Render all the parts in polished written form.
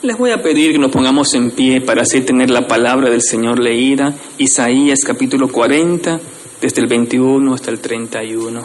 Les voy a pedir que nos pongamos en pie para así tener la palabra del Señor leída. Isaías capítulo 40, desde el 21 hasta el 31.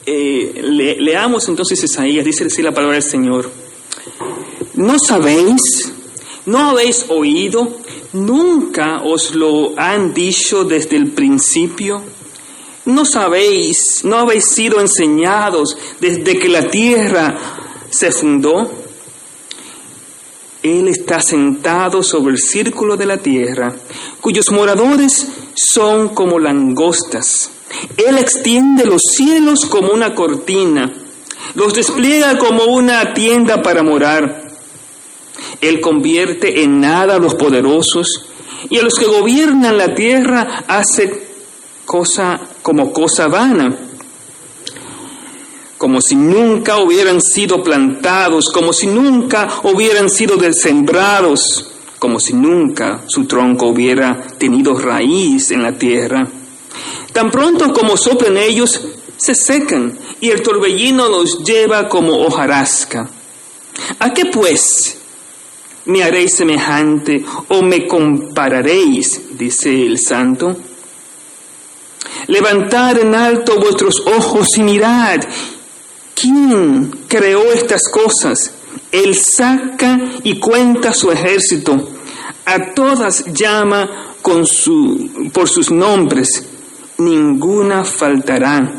Leamos entonces Isaías, dice así la palabra del Señor. ¿No sabéis? ¿No habéis oído? ¿Nunca os lo han dicho desde el principio? ¿No sabéis? ¿No habéis sido enseñados desde que la tierra se fundó? Él está sentado sobre el círculo de la tierra, cuyos moradores son como langostas. Él extiende los cielos como una cortina, los despliega como una tienda para morar. Él convierte en nada a los poderosos y a los que gobiernan la tierra hace cosa vana, como si nunca hubieran sido plantados, como si nunca hubieran sido sembrados, como si nunca su tronco hubiera tenido raíz en la tierra. Tan pronto como soplan ellos, se secan, y el torbellino los lleva como hojarasca. ¿A qué pues me haréis semejante o me compararéis? Dice el Santo. Levantad en alto vuestros ojos y mirad. ¿Quién creó estas cosas? Él saca y cuenta su ejército. A todas llama por sus nombres. Ninguna faltará.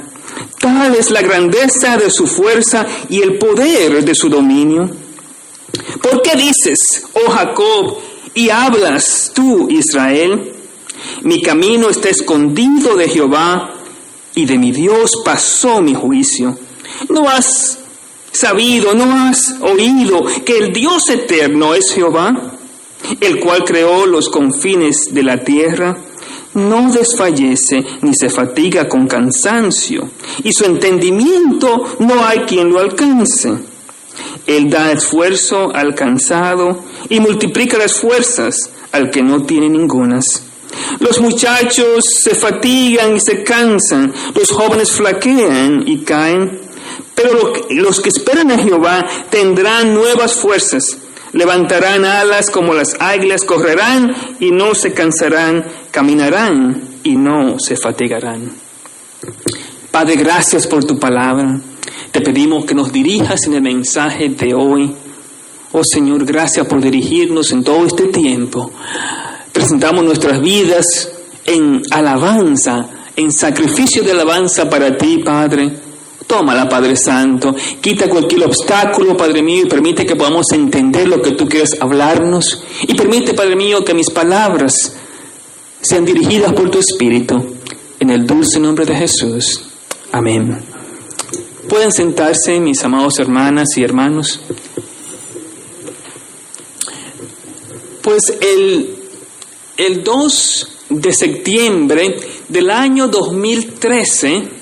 Tal es la grandeza de su fuerza y el poder de su dominio. ¿Por qué dices, oh Jacob, y hablas tú, Israel? Mi camino está escondido de Jehová, y de mi Dios pasó mi juicio. ¿No has sabido, no has oído que el Dios eterno es Jehová, el cual creó los confines de la tierra? No desfallece ni se fatiga con cansancio, y su entendimiento no hay quien lo alcance. Él da esfuerzo al cansado y multiplica las fuerzas al que no tiene ningunas. Los muchachos se fatigan y se cansan, los jóvenes flaquean y caen, pero los que esperan a Jehová tendrán nuevas fuerzas, levantarán alas como las águilas, correrán y no se cansarán, caminarán y no se fatigarán. Padre, gracias por tu palabra. Te pedimos que nos dirijas en el mensaje de hoy. Oh Señor, gracias por dirigirnos en todo este tiempo. Presentamos nuestras vidas en alabanza, en sacrificio de alabanza para ti, Padre. Tómala, Padre Santo. Quita cualquier obstáculo, Padre mío, y permite que podamos entender lo que tú quieres hablarnos. Y permite, Padre mío, que mis palabras sean dirigidas por tu Espíritu. En el dulce nombre de Jesús. Amén. Pueden sentarse, mis amados hermanas y hermanos. Pues el 2 de septiembre del año 2013,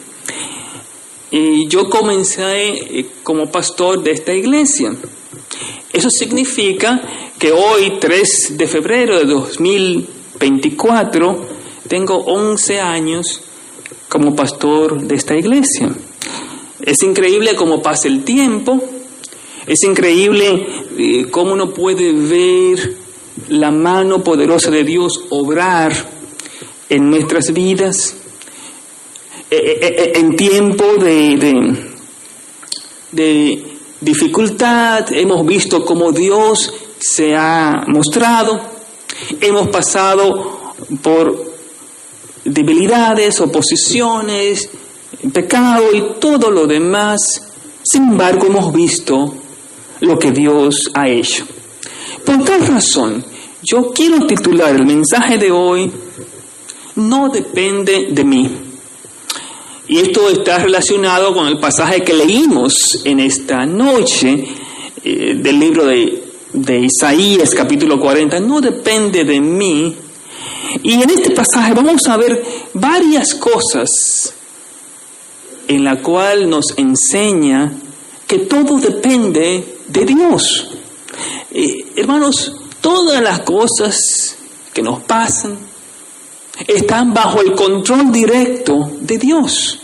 yo comencé como pastor de esta iglesia. Eso significa que hoy, 3 de febrero de 2024, tengo 11 años como pastor de esta iglesia. Es increíble cómo pasa el tiempo, es increíble cómo uno puede ver la mano poderosa de Dios obrar en nuestras vidas. En tiempo de dificultad hemos visto cómo Dios se ha mostrado. Hemos pasado por debilidades, oposiciones, pecado y todo lo demás. Sin embargo, hemos visto lo que Dios ha hecho. Por tal razón, yo quiero titular el mensaje de hoy: No depende de mí. Y esto está relacionado con el pasaje que leímos en esta noche del libro de Isaías, capítulo 40. No depende de mí. Y en este pasaje vamos a ver varias cosas en la cual nos enseña que todo depende de Dios. Hermanos, todas las cosas que nos pasan están bajo el control directo de Dios.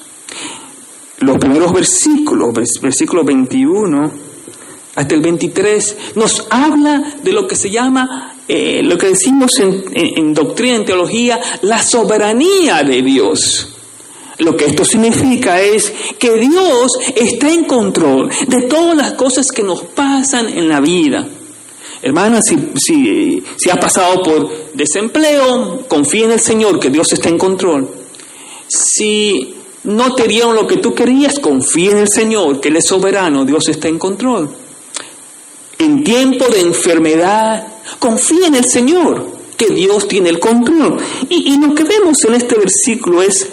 Los primeros versículos 21 hasta el 23, nos habla de lo que se llama, lo que decimos en doctrina, en teología, la soberanía de Dios. Lo que esto significa es que Dios está en control de todas las cosas que nos pasan en la vida. Hermana, si has pasado por desempleo, confía en el Señor, que Dios está en control. Si no te dieron lo que tú querías, confía en el Señor, que Él es soberano, Dios está en control. En tiempo de enfermedad, confía en el Señor, que Dios tiene el control. Y lo que vemos en este versículo es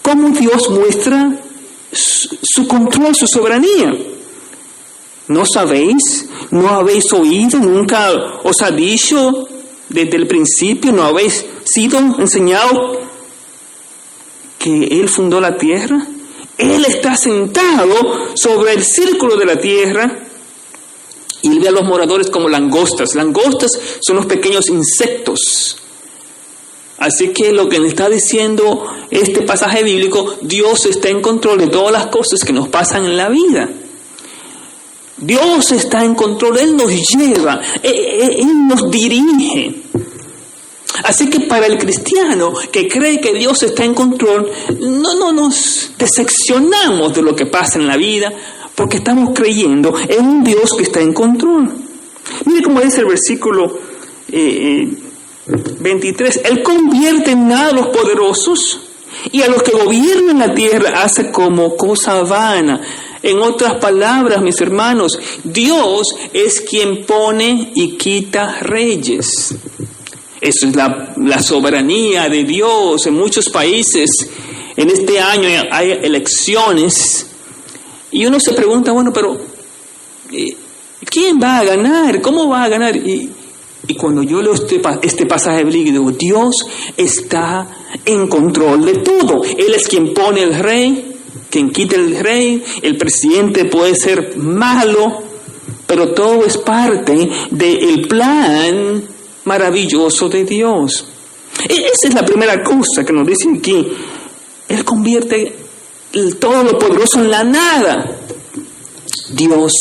cómo Dios muestra su control, su soberanía. ¿No sabéis? ¿No habéis oído? ¿Nunca os ha dicho desde el principio? ¿No habéis sido enseñados que Él fundó la tierra? Él está sentado sobre el círculo de la tierra y Él ve a los moradores como langostas. Langostas son los pequeños insectos. Así que lo que nos está diciendo este pasaje bíblico, Dios está en control de todas las cosas que nos pasan en la vida. Dios está en control, Él nos lleva, Él nos dirige. Así que para el cristiano que cree que Dios está en control, no nos decepcionamos de lo que pasa en la vida, porque estamos creyendo en un Dios que está en control. Mire cómo dice el versículo 23, Él convierte en nada a los poderosos y a los que gobiernan la tierra hace como cosa vana. En otras palabras, mis hermanos, Dios es quien pone y quita reyes. Eso es la soberanía de Dios. En muchos países, en este año hay elecciones y uno se pregunta, bueno, pero ¿quién va a ganar? ¿Cómo va a ganar? Y cuando yo leo este pasaje bíblico, digo, Dios está en control de todo. Él es quien pone el rey, quien quita el rey. El presidente puede ser malo, pero todo es parte del plan maravilloso de Dios. Esa es la primera cosa que nos dice aquí. Él convierte todo lo poderoso en la nada. Dios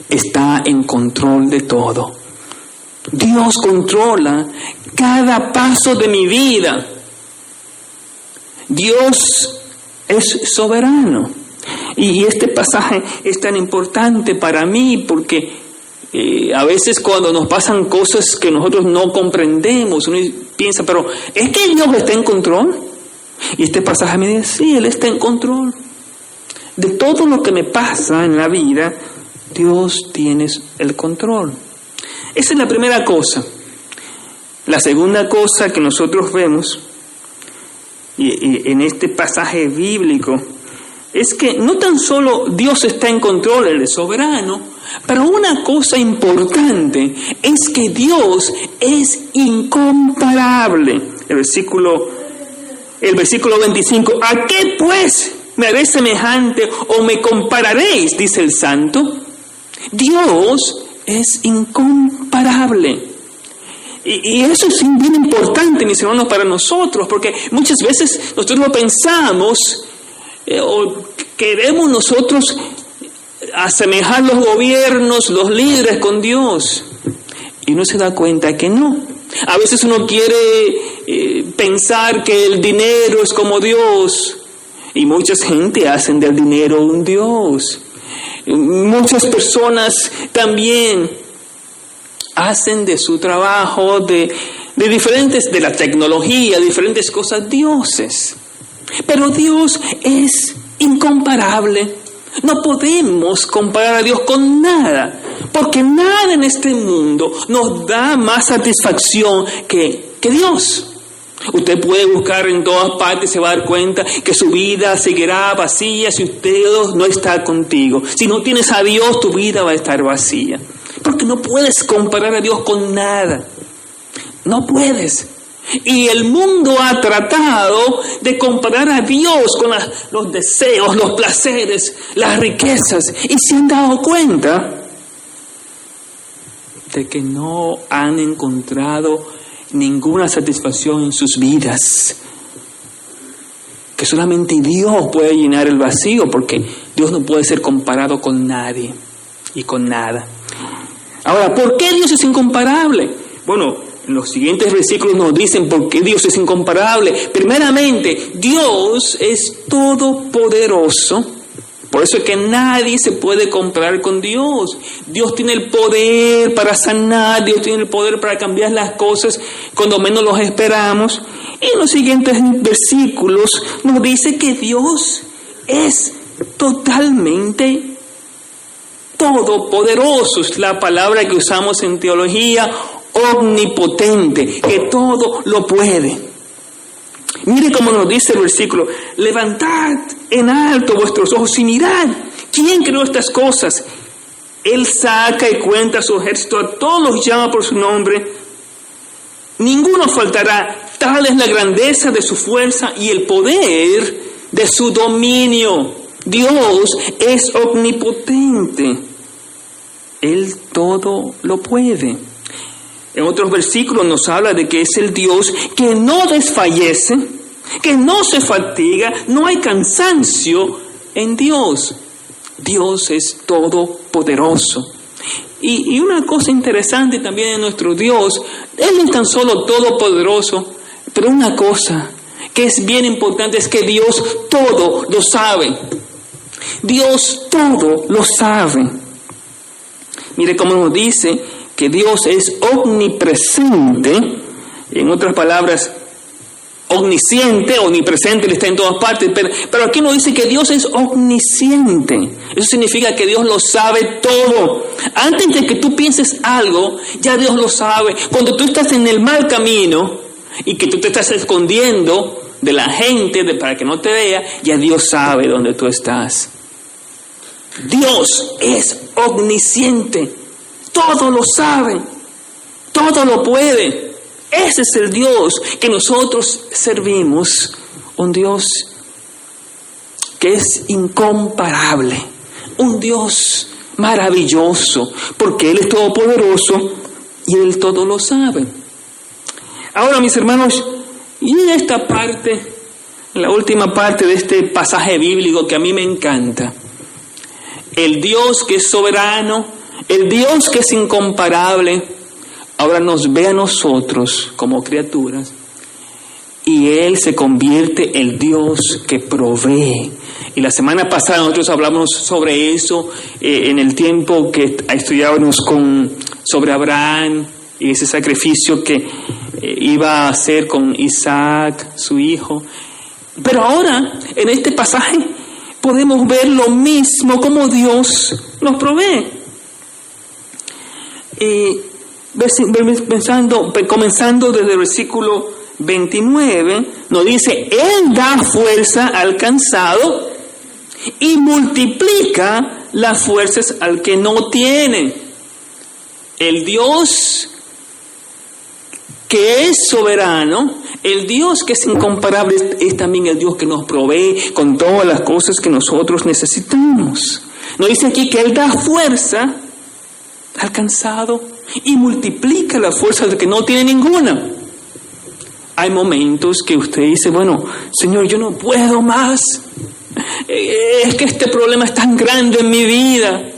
está en control de todo. Dios controla cada paso de mi vida. Dios es soberano. Y este pasaje es tan importante para mí porque a veces cuando nos pasan cosas que nosotros no comprendemos, uno piensa, pero ¿es que Dios está en control? Y este pasaje me dice, sí, Él está en control. De todo lo que me pasa en la vida, Dios tiene el control. Esa es la primera cosa. La segunda cosa que nosotros vemos en este pasaje bíblico es que no tan solo Dios está en control, Él es soberano, pero una cosa importante es que Dios es incomparable. El versículo 25, ¿a qué pues me haréis semejante o me compararéis? Dice el santo. Dios es incomparable. Y eso es bien importante, mis hermanos, para nosotros, porque muchas veces nosotros lo pensamos o queremos nosotros asemejar los gobiernos, los líderes con Dios. Y uno se da cuenta que no. A veces uno quiere pensar que el dinero es como Dios. Y mucha gente hacen del dinero un Dios. Muchas personas también hacen de su trabajo, de la tecnología, diferentes cosas, dioses. Pero Dios es incomparable. No podemos comparar a Dios con nada, porque nada en este mundo nos da más satisfacción que Dios. Usted puede buscar en todas partes y se va a dar cuenta que su vida seguirá vacía si Dios no está contigo. Si no tienes a Dios, tu vida va a estar vacía. Porque no puedes comparar a Dios con nada. No puedes. Y el mundo ha tratado de comparar a Dios con los deseos, los placeres, las riquezas. Y se han dado cuenta de que no han encontrado ninguna satisfacción en sus vidas. Que solamente Dios puede llenar el vacío, porque Dios no puede ser comparado con nadie. y con nada. Ahora, ¿por qué Dios es incomparable? Bueno, en los siguientes versículos nos dicen por qué Dios es incomparable. Primeramente, Dios es todopoderoso. Por eso es que nadie se puede comparar con Dios. Dios tiene el poder para sanar, Dios tiene el poder para cambiar las cosas cuando menos los esperamos. Y en los siguientes versículos nos dice que Dios es totalmente todopoderoso. Es la palabra que usamos en teología, omnipotente, que todo lo puede. Mire cómo nos dice el versículo: levantad en alto vuestros ojos y mirad, ¿quién creó estas cosas? Él saca y cuenta a su ejército, a todos los llama por su nombre. Ninguno faltará, tal es la grandeza de su fuerza y el poder de su dominio. Dios es omnipotente, Él todo lo puede. En otros versículos nos habla de que es el Dios que no desfallece, que no se fatiga, no hay cansancio en Dios. Dios es todopoderoso. Y una cosa interesante también en nuestro Dios, Él no es tan solo todopoderoso, pero una cosa que es bien importante es que Dios todo lo sabe. Dios todo lo sabe. Mire cómo nos dice que Dios es omnipresente, en otras palabras, omnisciente, omnipresente, Él está en todas partes, pero aquí nos dice que Dios es omnisciente. Eso significa que Dios lo sabe todo. Antes de que tú pienses algo, ya Dios lo sabe. Cuando tú estás en el mal camino y que tú te estás escondiendo de la gente para que no te vea, ya Dios sabe dónde tú estás. Dios es omnisciente. Todo lo sabe, todo lo puede. Ese es el Dios que nosotros servimos, un Dios que es incomparable, un Dios maravilloso, porque Él es todopoderoso y Él todo lo sabe. Ahora, mis hermanos, y en esta parte, la última parte de este pasaje bíblico que a mí me encanta, el Dios que es soberano, el Dios que es incomparable, ahora nos ve a nosotros como criaturas y Él se convierte en el Dios que provee. Y la semana pasada nosotros hablamos sobre eso en el tiempo que estudiábamos sobre Abraham y ese sacrificio que iba a hacer con Isaac, su hijo. Pero ahora, en este pasaje, podemos ver lo mismo, como Dios nos provee. Comenzando desde el versículo 29, nos dice: Él da fuerza al cansado y multiplica las fuerzas al que no tiene. El Dios que es soberano, el Dios que es incomparable, es también el Dios que nos provee con todas las cosas que nosotros necesitamos. Nos dice aquí que Él da fuerza al cansado y multiplica la fuerza del que no tiene ninguna. Hay momentos que usted dice: bueno, Señor, yo no puedo más. Es que este problema es tan grande en mi vida.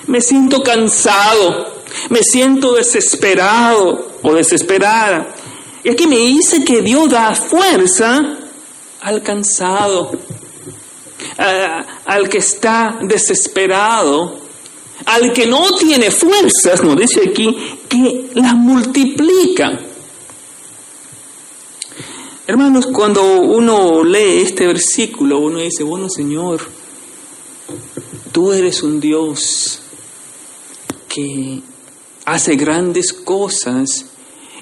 Me siento cansado, me siento desesperado o desesperada. Y aquí me dice que Dios da fuerza al cansado, al que está desesperado, al que no tiene fuerzas. Nos dice aquí que las multiplica. Hermanos, cuando uno lee este versículo, uno dice: bueno, Señor, tú eres un Dios que hace grandes cosas,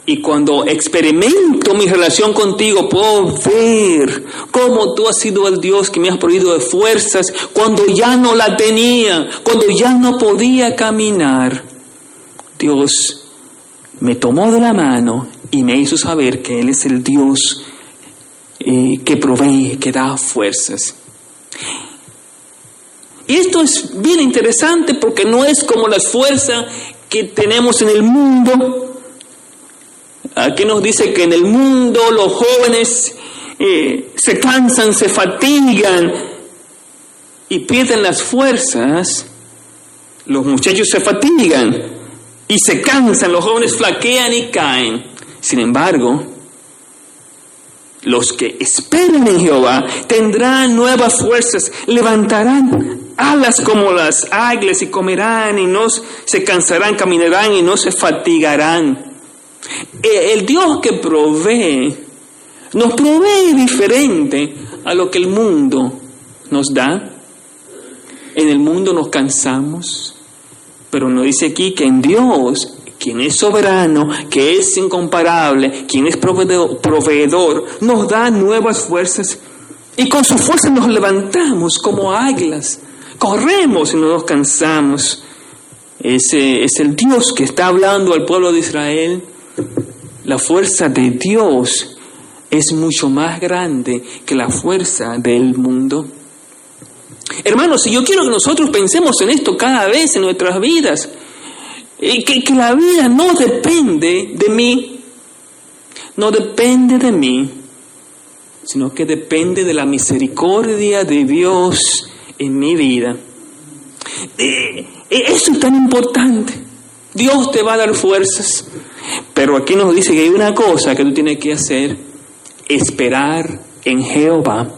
y cuando experimento mi relación contigo puedo ver cómo tú has sido el Dios que me has proveído de fuerzas cuando ya no la tenía, cuando ya no podía caminar. Dios me tomó de la mano y me hizo saber que Él es el Dios que provee, que da fuerzas. Y esto es bien interesante porque no es como las fuerzas que tenemos en el mundo. Aquí nos dice que en el mundo los jóvenes se cansan, se fatigan y pierden las fuerzas. Los muchachos se fatigan y se cansan, los jóvenes flaquean y caen. Sin embargo, los que esperan en Jehová tendrán nuevas fuerzas, levantarán alas como las águilas y comerán y no se cansarán, caminarán y no se fatigarán. El Dios que provee, nos provee diferente a lo que el mundo nos da. En el mundo nos cansamos, pero nos dice aquí que en Dios, quien es soberano, que es incomparable, quien es proveedor, nos da nuevas fuerzas y con su fuerza nos levantamos como águilas, corremos y no nos cansamos. Ese es el Dios que está hablando al pueblo de Israel. La fuerza de Dios es mucho más grande que la fuerza del mundo. Hermanos, si yo quiero que nosotros pensemos en esto cada vez en nuestras vidas, que la vida no depende de mí, sino que depende de la misericordia de Dios en mi vida. Eso es tan importante. Dios te va a dar fuerzas, pero aquí nos dice que hay una cosa que tú tienes que hacer: esperar en Jehová.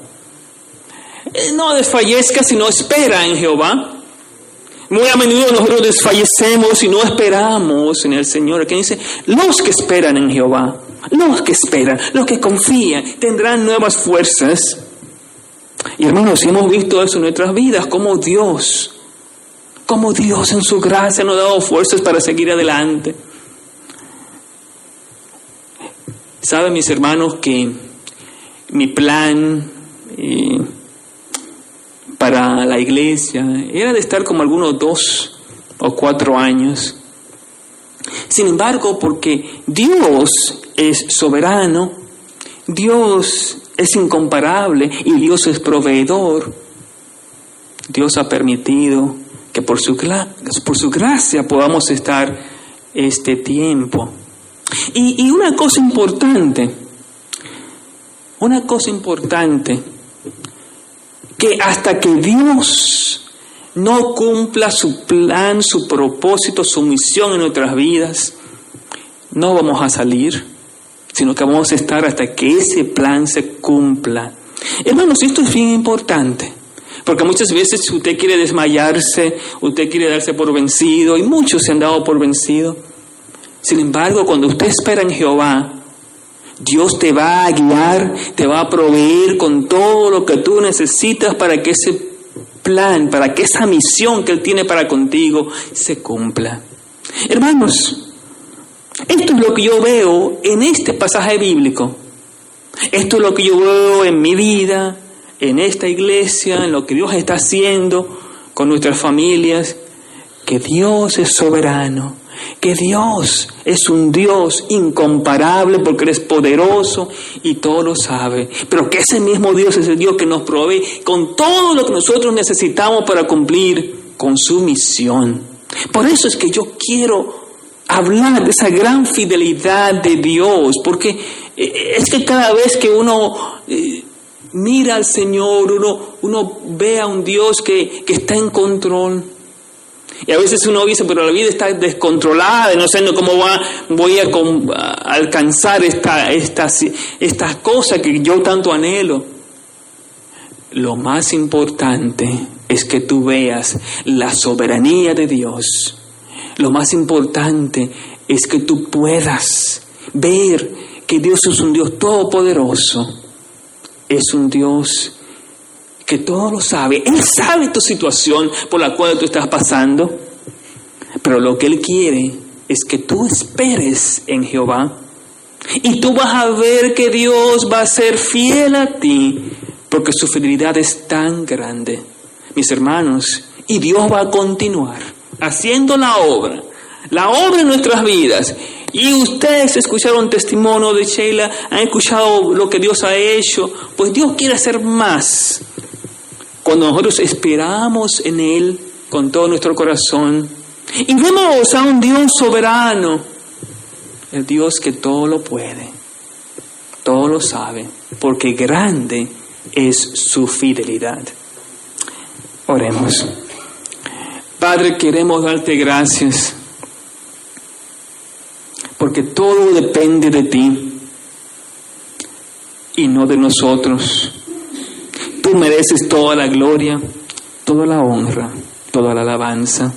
No desfallezcas, sino espera en Jehová. Muy a menudo nosotros desfallecemos y no esperamos en el Señor. Aquí dice, los que esperan en Jehová, los que esperan, los que confían, tendrán nuevas fuerzas. Y hermanos, hemos visto eso en nuestras vidas, como Dios en su gracia nos ha dado fuerzas para seguir adelante. Saben, mis hermanos, que mi plan para la iglesia era de estar como algunos 2 o 4 años. Sin embargo, porque Dios es soberano, Dios es incomparable y Dios es proveedor, Dios ha permitido que por su gracia podamos estar este tiempo. Y una cosa importante, que hasta que Dios no cumpla su plan, su propósito, su misión en nuestras vidas, no vamos a salir, sino que vamos a estar hasta que ese plan se cumpla. Hermanos, esto es bien importante, porque muchas veces usted quiere desmayarse, usted quiere darse por vencido, y muchos se han dado por vencido. Sin embargo, cuando usted espera en Jehová, Dios te va a guiar, te va a proveer con todo lo que tú necesitas para que ese plan, para que esa misión que Él tiene para contigo se cumpla. Hermanos, esto es lo que yo veo en este pasaje bíblico. Esto es lo que yo veo en mi vida, en esta iglesia, en lo que Dios está haciendo con nuestras familias, que Dios es soberano, que Dios es un Dios incomparable porque Él es poderoso y todo lo sabe, pero que ese mismo Dios es el Dios que nos provee con todo lo que nosotros necesitamos para cumplir con su misión. Por eso es que yo quiero hablar de esa gran fidelidad de Dios, porque es que cada vez que uno mira al Señor, uno ve a un Dios que está en control. Y a veces uno dice, pero la vida está descontrolada, no sé cómo voy a alcanzar estas cosas que yo tanto anhelo. Lo más importante es que tú veas la soberanía de Dios. Lo más importante es que tú puedas ver que Dios es un Dios todopoderoso. Es un Dios que todo lo sabe. Él sabe tu situación por la cual tú estás pasando, pero lo que Él quiere es que tú esperes en Jehová, y tú vas a ver que Dios va a ser fiel a ti, porque su fidelidad es tan grande, mis hermanos, y Dios va a continuar haciendo la obra en nuestras vidas. Y ustedes escucharon testimonio de Sheila, han escuchado lo que Dios ha hecho, pues Dios quiere hacer más. Cuando nosotros esperamos en Él con todo nuestro corazón y vemos a un Dios soberano, el Dios que todo lo puede, todo lo sabe, porque grande es su fidelidad. Oremos. Padre, queremos darte gracias, porque todo depende de ti y no de nosotros. Tú mereces toda la gloria, toda la honra, toda la alabanza.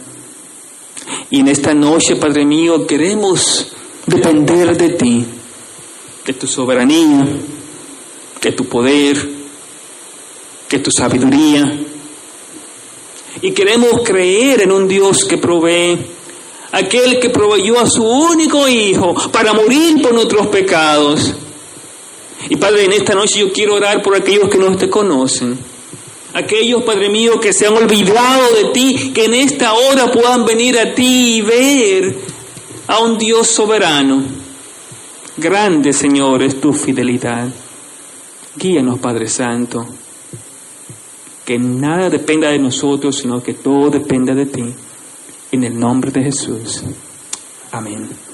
Y en esta noche, Padre mío, queremos depender de ti, de tu soberanía, de tu poder, de tu sabiduría. Y queremos creer en un Dios que provee, aquel que proveyó a su único Hijo para morir por nuestros pecados. Y Padre, en esta noche yo quiero orar por aquellos que no te conocen. Aquellos, Padre mío, que se han olvidado de ti, que en esta hora puedan venir a ti y ver a un Dios soberano. Grande, Señor, es tu fidelidad. Guíanos, Padre Santo. Que nada dependa de nosotros, sino que todo dependa de ti. En el nombre de Jesús. Amén.